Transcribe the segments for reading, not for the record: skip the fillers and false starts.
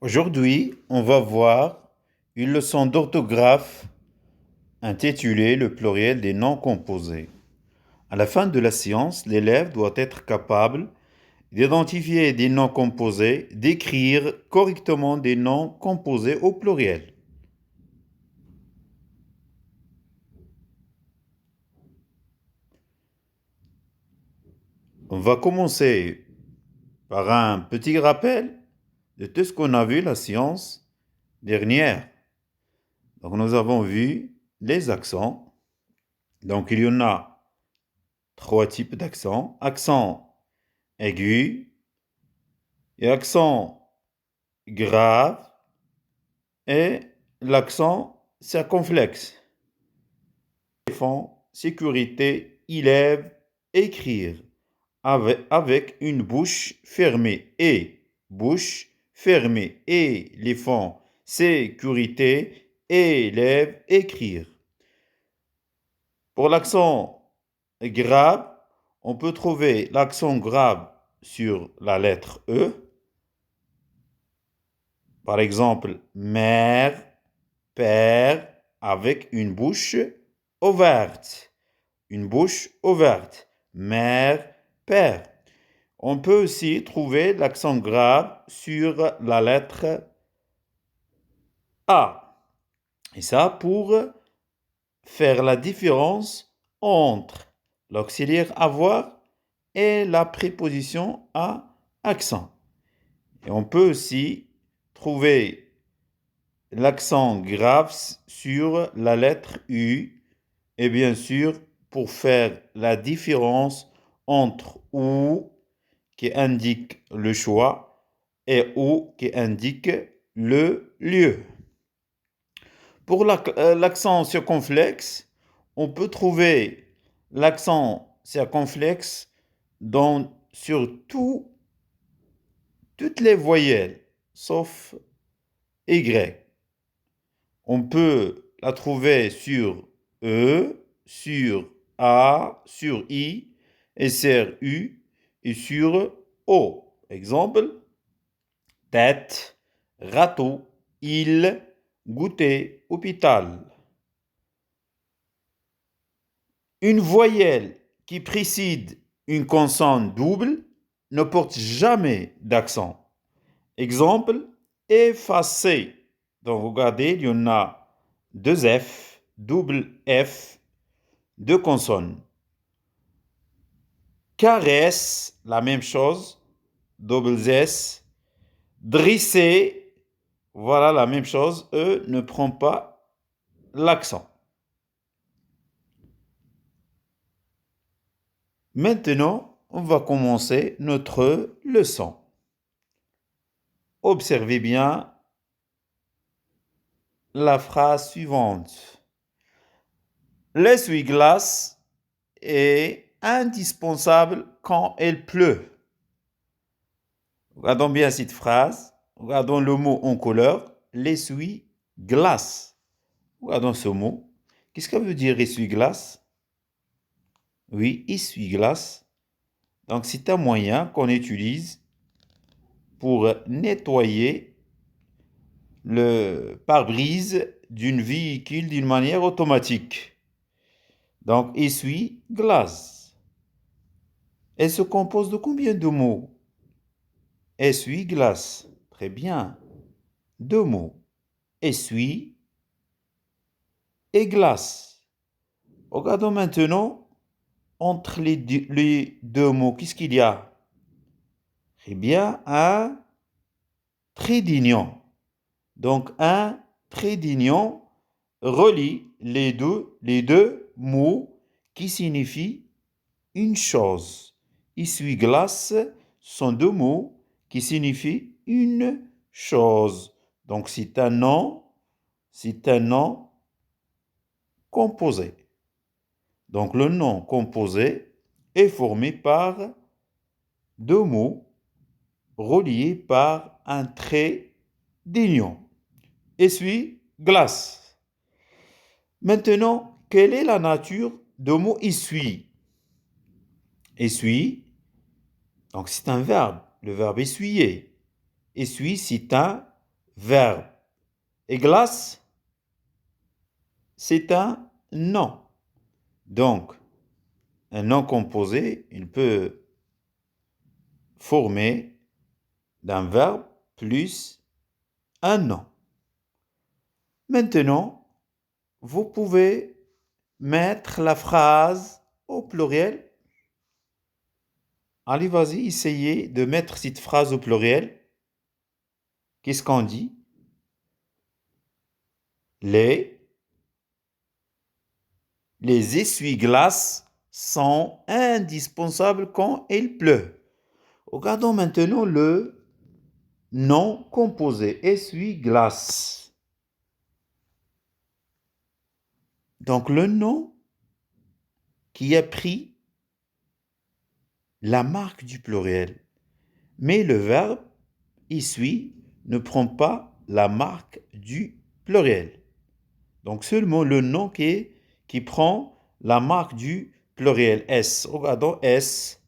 Aujourd'hui, on va voir une leçon d'orthographe intitulée Le pluriel des noms composés. À la fin de la séance, l'élève doit être capable d'identifier des noms composés, d'écrire correctement des noms composés au pluriel. On va commencer par un petit rappel de tout ce qu'on a vu la séance dernière. Donc nous avons vu les accents. Donc il y en a trois types d'accents. Accent aigu et accent grave et l'accent circonflexe. Font sécurité, élève, écrire avec une bouche fermée et bouche fermée et les fonds sécurité, élève, écrire. Pour l'accent grave, on peut trouver l'accent grave sur la lettre E. Par exemple, mère, père, avec une bouche ouverte. Une bouche ouverte. Mère, père. On peut aussi trouver l'accent grave sur la lettre A. Et ça pour faire la différence entre l'auxiliaire avoir et la préposition à accent. Et on peut aussi trouver l'accent grave sur la lettre U et bien sûr pour faire la différence entre OU qui indique le choix et OU qui indique le lieu. Pour l'accent circonflexe, on peut trouver l'accent circonflexe sur toutes les voyelles, sauf Y. On peut la trouver sur E, sur A, sur I, et sur U, et sur O. Exemple, tête, râteau, île, goûter, hôpital. Une voyelle qui précède une consonne double ne porte jamais d'accent. Exemple, effacer. Donc, regardez, il y en a deux F, double F, deux consonnes. Caresse, la même chose, double S. Dresser, voilà la même chose, E ne prend pas l'accent. Maintenant, on va commencer notre leçon. Observez bien la phrase suivante. L'essuie-glace est indispensable quand il pleut. Regardons bien cette phrase. Regardons le mot en couleur. L'essuie-glace. Regardons ce mot. Qu'est-ce que veut dire essuie-glace? Oui, essuie-glace. Donc, c'est un moyen qu'on utilise pour nettoyer le pare-brise d'un véhicule d'une manière automatique. Donc, essuie-glace. Elle se compose de combien de mots? Essuie-glace. Très bien. Deux mots. Essuie et glace. Regardons maintenant entre les deux mots. Qu'est-ce qu'il y a? Eh bien, un trait d'union. Donc, un trait d'union relie les deux mots qui signifient une chose. Essuie-glace sont deux mots qui signifient une chose. Donc, c'est un nom composé. Donc, le nom composé est formé par deux mots reliés par un trait d'union. Essuie-glace. Maintenant, quelle est la nature du mot essuie? Essuie, donc c'est un verbe, le verbe essuyer. Essuie, c'est un verbe. Et glace, c'est un nom. Donc, un nom composé, il peut former d'un verbe plus un nom. Maintenant, vous pouvez mettre la phrase au pluriel. Allez, vas-y, essayez de mettre cette phrase au pluriel. Qu'est-ce qu'on dit? Les essuie-glaces sont indispensables quand il pleut. Regardons maintenant le nom composé, essuie-glace. Donc le nom qui a pris la marque du pluriel. Mais le verbe essuie ne prend pas la marque du pluriel. Donc seulement le nom qui prend la marque du pluriel S. Regardons S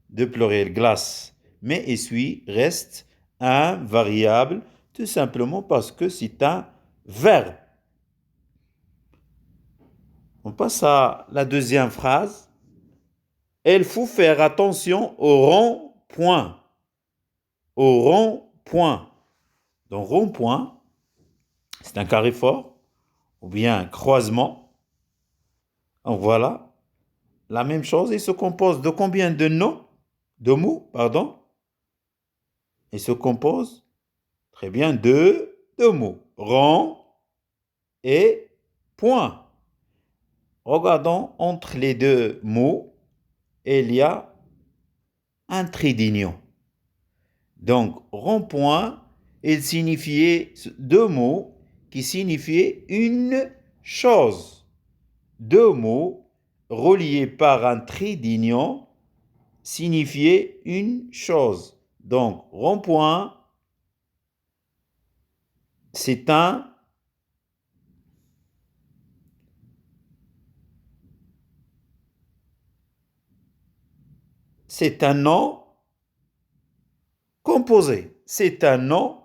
de pluriel, glace. Mais essuie reste invariable tout simplement parce que c'est un verbe. On passe à la deuxième phrase. Il faut faire attention au rond-point. Au rond-point. Donc rond-point, c'est un carré fort ou bien un croisement. Donc voilà. La même chose, il se compose de combien de noms? De mots, pardon. Il se compose, très bien, de deux mots. Rond et point. Regardons entre les deux mots, il y a un trait d'union. Donc, rond-point, il signifiait deux mots qui signifiaient une chose. Deux mots reliés par un trait d'union signifiaient une chose. Donc, rond-point, c'est un nom composé. C'est un nom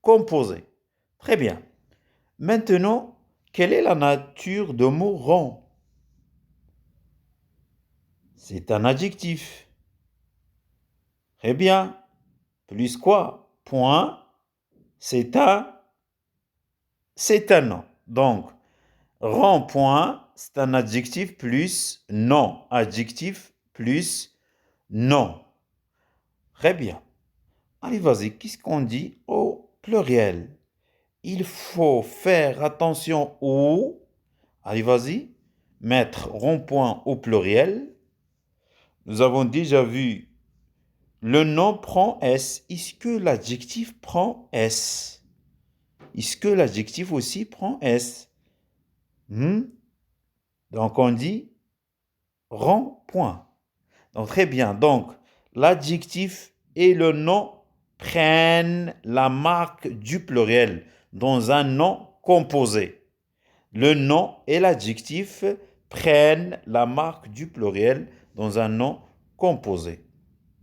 composé. Très bien. Maintenant, quelle est la nature de mot rond? C'est un adjectif. Très bien. Plus quoi? Point. C'est un nom. Donc, rond-point, c'est un adjectif plus nom. Adjectif plus nom. Très bien. Allez, vas-y, qu'est-ce qu'on dit au pluriel? Il faut faire attention au... Allez, vas-y, mettre rond-point au pluriel. Nous avons déjà vu le nom prend S. Est-ce que l'adjectif prend S? Est-ce que l'adjectif aussi prend S? Donc on dit rond-point. Donc très bien. Donc l'adjectif et le nom prennent la marque du pluriel dans un nom composé. Le nom et l'adjectif prennent la marque du pluriel dans un nom composé.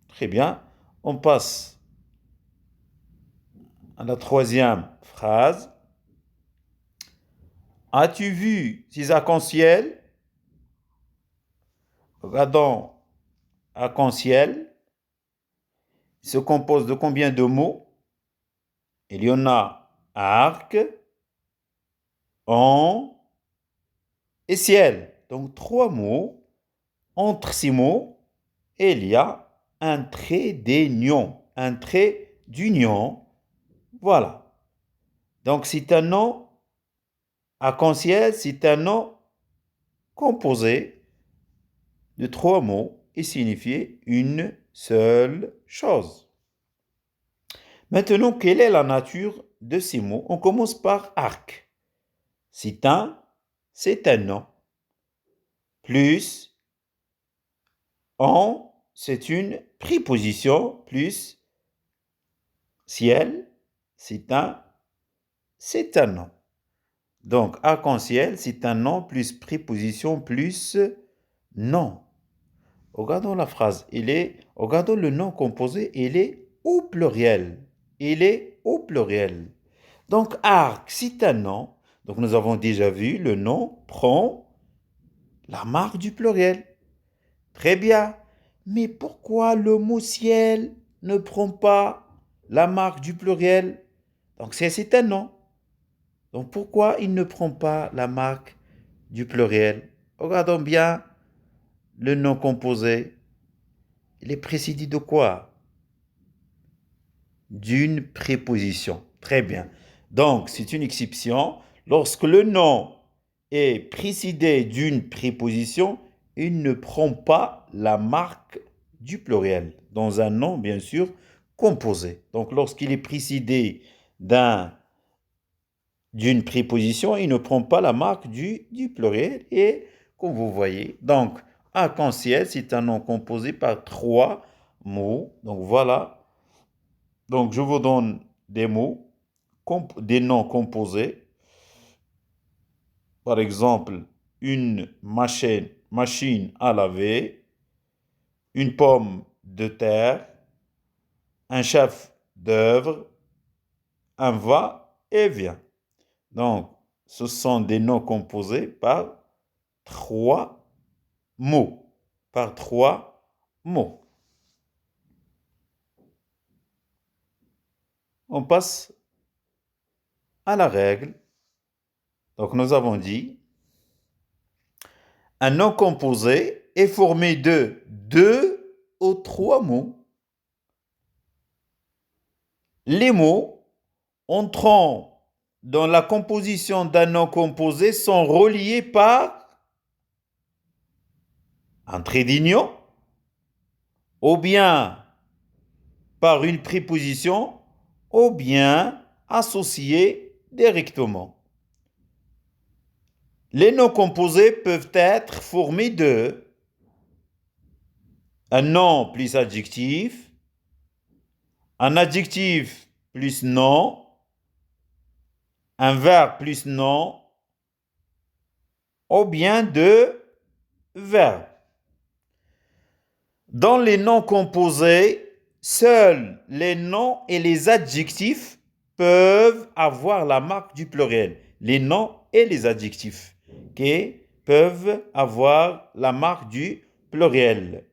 Très bien. On passe à la troisième phrase. As-tu vu ces arcs-en-ciel? Regardons arc-en-ciel. Il se compose de combien de mots? Il y en a arc, en et ciel. Donc trois mots. Entre ces mots, il y a un trait d'union. Un trait d'union. Voilà. Donc c'est un nom arc-en-ciel, c'est un nom composé de trois mots et signifier une seule chose. Maintenant, quelle est la nature de ces mots? On commence par arc. C'est un nom. Plus en, c'est une préposition. Plus ciel, c'est un nom. Donc, arc-en-ciel, c'est un nom plus préposition plus nom. Regardons la phrase. Regardons le nom composé, il est au pluriel. il est au pluriel. Donc, arc, c'est un nom. Donc, nous avons déjà vu, le nom prend la marque du pluriel. Très bien. Mais pourquoi le mot ciel ne prend pas la marque du pluriel? Donc, c'est un nom. Donc, pourquoi il ne prend pas la marque du pluriel? Regardons bien le nom composé. Il est précédé de quoi? D'une préposition. Très bien. Donc, c'est une exception. Lorsque le nom est précédé d'une préposition, il ne prend pas la marque du pluriel. Dans un nom, bien sûr, composé. Donc, lorsqu'il est précédé d'une préposition, il ne prend pas la marque du pluriel. Et comme vous voyez, donc, arc-en-ciel, c'est un nom composé par trois mots. Donc, voilà. Donc, je vous donne des mots, des noms composés. Par exemple, une machine à laver, une pomme de terre, un chef d'œuvre, un va-et-vient. Donc, ce sont des noms composés par trois mots. Par trois mots. On passe à la règle. Donc, nous avons dit, un nom composé est formé de deux ou trois mots. Les mots entrant dans la composition d'un nom composé sont reliés par un trait d'union ou bien par une préposition ou bien associés directement. Les noms composés peuvent être formés de un nom plus adjectif, un adjectif plus nom, un verbe plus nom, ou bien de verbes. Dans les noms composés, seuls les noms et les adjectifs peuvent avoir la marque du pluriel. Les noms et les adjectifs qui peuvent avoir la marque du pluriel.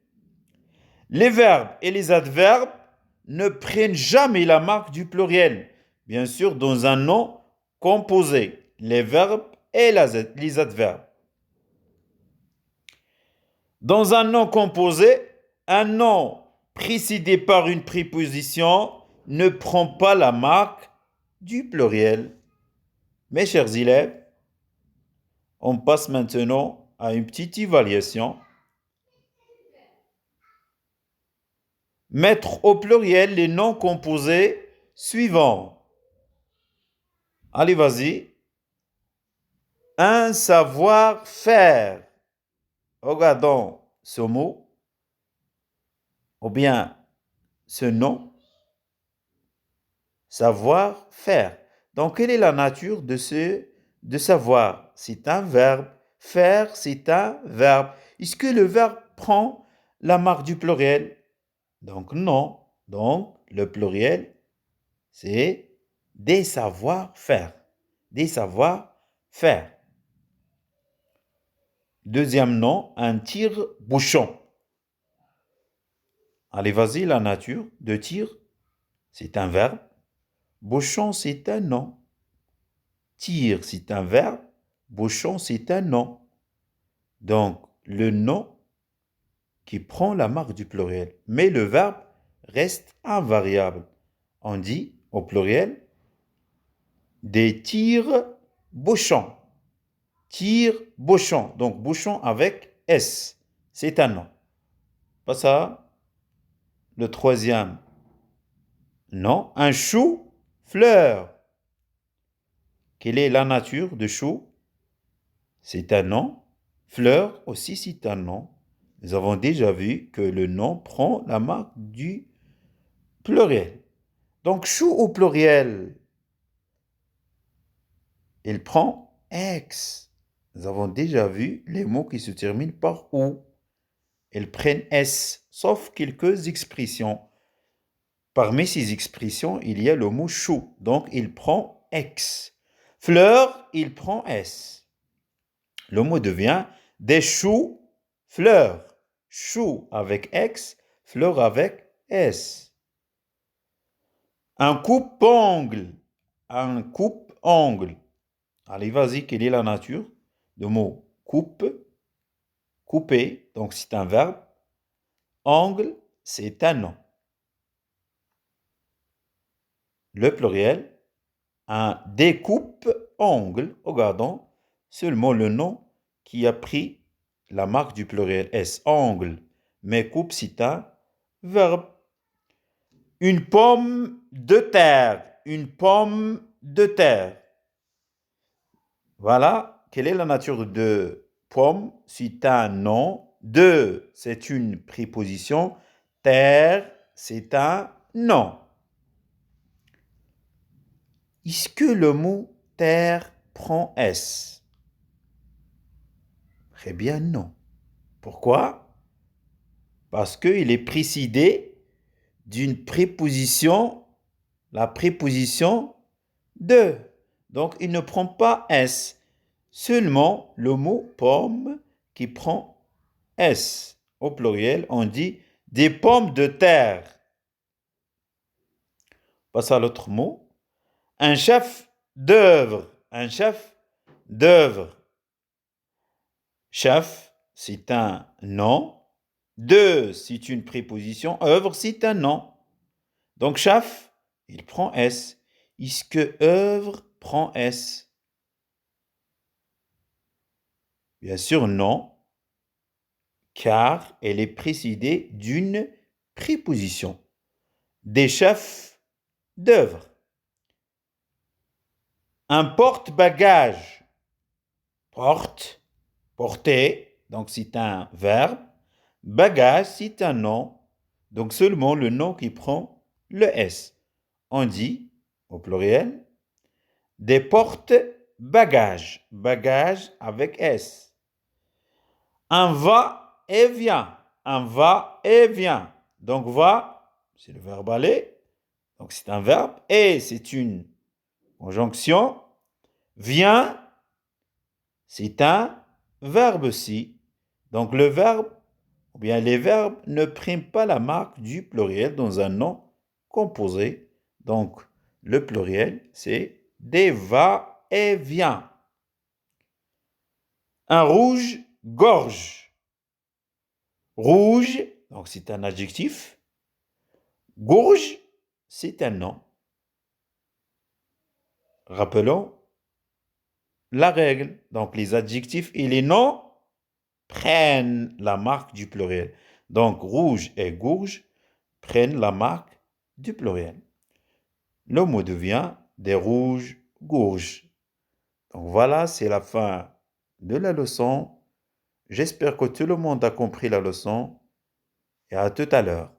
Les verbes et les adverbes ne prennent jamais la marque du pluriel. Bien sûr, dans un nom composé, les verbes et les adverbes. Dans un nom composé, un nom précédé par une préposition ne prend pas la marque du pluriel. Mes chers élèves, on passe maintenant à une petite évaluation. Mettre au pluriel les noms composés suivants. Allez, vas-y. Un savoir-faire. Regardons ce mot, ou bien ce nom. Savoir-faire. Donc, quelle est la nature de savoir? C'est un verbe. Faire, c'est un verbe. Est-ce que le verbe prend la marque du pluriel? Donc, non. Donc, le pluriel, c'est des savoir-faire. Des savoir-faire. Deuxième nom, un tire-bouchon. Allez, vas-y, la nature de tire, c'est un verbe. Bouchon, c'est un nom. Tire, c'est un verbe. Bouchon, c'est un nom. Donc, le nom qui prend la marque du pluriel. Mais le verbe reste invariable. On dit au pluriel des tire-bouchons. Tire-bouchon. Donc, bouchon avec S. C'est un nom. Pas ça. Le troisième nom, un chou-fleur. Quelle est la nature de chou? C'est un nom. Fleur aussi, c'est un nom. Nous avons déjà vu que le nom prend la marque du pluriel. Donc, chou au pluriel, il prend X. Nous avons déjà vu les mots qui se terminent par OU. Ils prennent S, sauf quelques expressions. Parmi ces expressions, il y a le mot chou. Donc, il prend X. Fleur, il prend S. Le mot devient des choux, fleurs. Chou avec X, fleur avec S. Un coupe-ongle. Un coupe-ongle. Allez, vas-y, quelle est la nature? Le mot coupe, couper, donc c'est un verbe. Ongle, c'est un nom. Le pluriel, un découpe-ongle. Regardons seulement le nom qui a pris la marque du pluriel S. Ongle. Mais coupe, c'est un verbe. Une pomme de terre. Une pomme de terre. Voilà. Quelle est la nature de pomme? C'est un nom. De, c'est une préposition. Terre, c'est un nom. Est-ce que le mot terre prend S? Très bien, non. Pourquoi? Parce qu'il est précédé d'une préposition, la préposition de. Donc, il ne prend pas S. Seulement le mot pomme qui prend S. Au pluriel, on dit des pommes de terre. Passe à l'autre mot. Un chef d'œuvre. Un chef d'œuvre. Chef, c'est un nom. De, c'est une préposition. Œuvre, c'est un nom. Donc, chef, il prend S. Est-ce que œuvre prend S? Bien sûr, non, car elle est précédée d'une préposition. Des chefs d'œuvre. Un porte-bagages. Porte, porter, donc c'est un verbe. Bagage, c'est un nom. Donc seulement le nom qui prend le S. On dit, au pluriel, des porte-bagages. Bagages avec S. Un va-et-vient. Un va-et-vient. Donc va, c'est le verbe aller. Donc c'est un verbe. Et c'est une conjonction. Vient, c'est un verbe aussi. Donc le verbe, ou bien les verbes ne prennent pas la marque du pluriel dans un nom composé. Donc le pluriel, c'est des va-et-vient. Un rouge-gorge. Rouge, donc c'est un adjectif. Gorge, c'est un nom. Rappelons la règle. Donc les adjectifs et les noms prennent la marque du pluriel. Donc rouge et gorge prennent la marque du pluriel. Le mot devient des rouges-gorges. Donc voilà, c'est la fin de la leçon. J'espère que tout le monde a compris la leçon et à tout à l'heure.